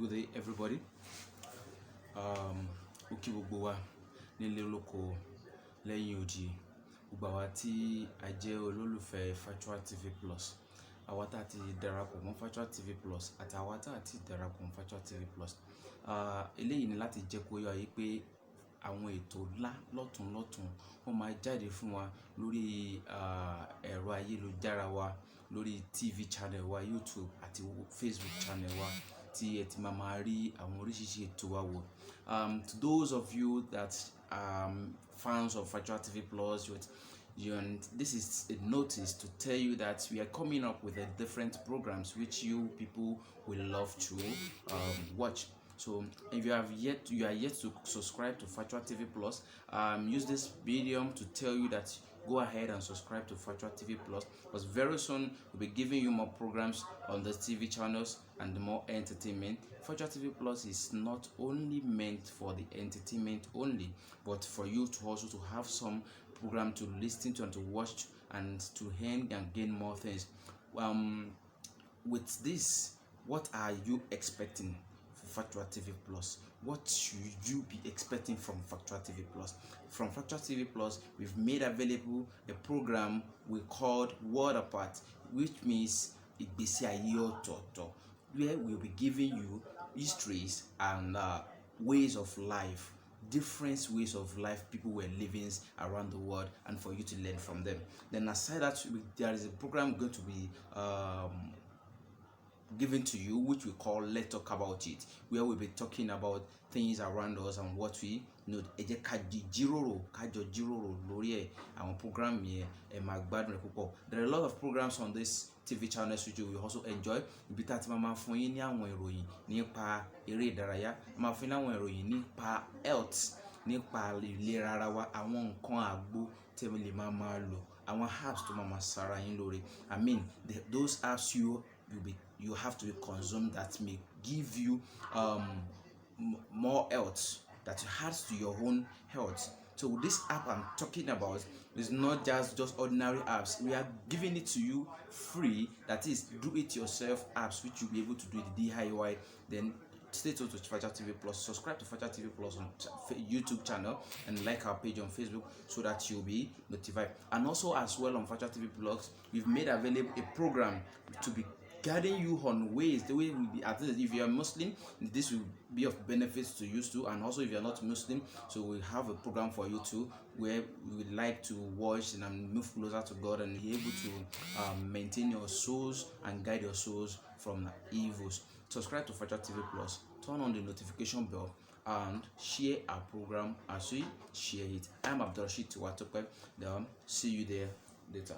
Good day, everybody. Ó kí gbogbo wa nílé lóko lẹ́yìn odi, gbogbo àwa tí a jẹ́ olólùfẹ́ Virtual TV Plus, àwa tá ti darapọ̀ mọ́ Virtual TV Plus àti àwa tá ti darapọ̀ mọ́ Virtual TV Plus. Eléyìí ni láti jẹ́ kó yé wa pé àwọn ètò ńlá lọ́tùn wọ́n máa jáde fún wa lórí ẹ̀rọ ayélujára wa, lórí TV channel wa, YouTube àti Facebook channel wa, tí ẹ ti máa rí àwọn oríṣiríṣi ètò wa wò. To those of you that fans of Virtual TV Plus, this is a notice to tell you that we are coming up with different programs which you people will love to watch. So if you are yet to subscribe to Virtual TV Plus, use this video to tell you that go ahead and subscribe to Virtual TV Plus, because very soon we'll be giving you more programs on the TV channels and more entertainment. Virtual TV Plus is not only meant for the entertainment only, but for you to also to have some program to listen to and to watch and to earn and gain more things. With this, what are you expecting for Virtual TV Plus? What should you be expecting from Virtual TV Plus? From Virtual TV Plus, we've made available a program we called World Apart, which means Ìgbésí Ayé Ọ̀tọ̀ọ̀tọ̀, where we'll be giving you histories and ways of life, different ways of life people were living around the world, and for you to learn from them. Then aside that, there is a program going to be given to you which we call Let's Talk About It, where we'll be talking about things around us and what we know. Ẹ jẹ́ ká jọ jíròrò lórí ẹ̀. Àwọn program yẹn ẹ máa gbádùn rẹ̀ púpọ̀. There are a lot of programs on this TV channels which you will also enjoy. Ibi tá ti máa fún yín ní àwọn ìròyìn nípa eré ìdárayá, máa fún yín ní àwọn ìròyìn nípa health, nípa ìlera ara wa, àwọn nǹkan àgbo tí ẹ lè máa lò, àwọn apps tó máa ṣara yín lóore. I mean, those apps you have to consume that may give you more health, that adds to your own health. So this app I'm talking about is not just ordinary apps. We are giving it to you free, that is do it yourself apps which you'll be able to do the DIY. Then stay tuned to Virtual TV Plus, subscribe to Virtual TV Plus on YouTube channel, and like our page on Facebook so that you'll be notified. And also as well on Virtual TV Plus, we've made available a program to be guiding you on ways, the way will be, at least if you are Muslim, this will be of benefits to you too, and also if you are not Muslim, so we have a program for you too, where we would like to watch and move closer to God and be able to maintain your souls and guide your souls from evils. Subscribe to Virtual TV Plus, turn on the notification bell, and share our program as we share it. I'm Abdulrashid Tiwatope. See you there later.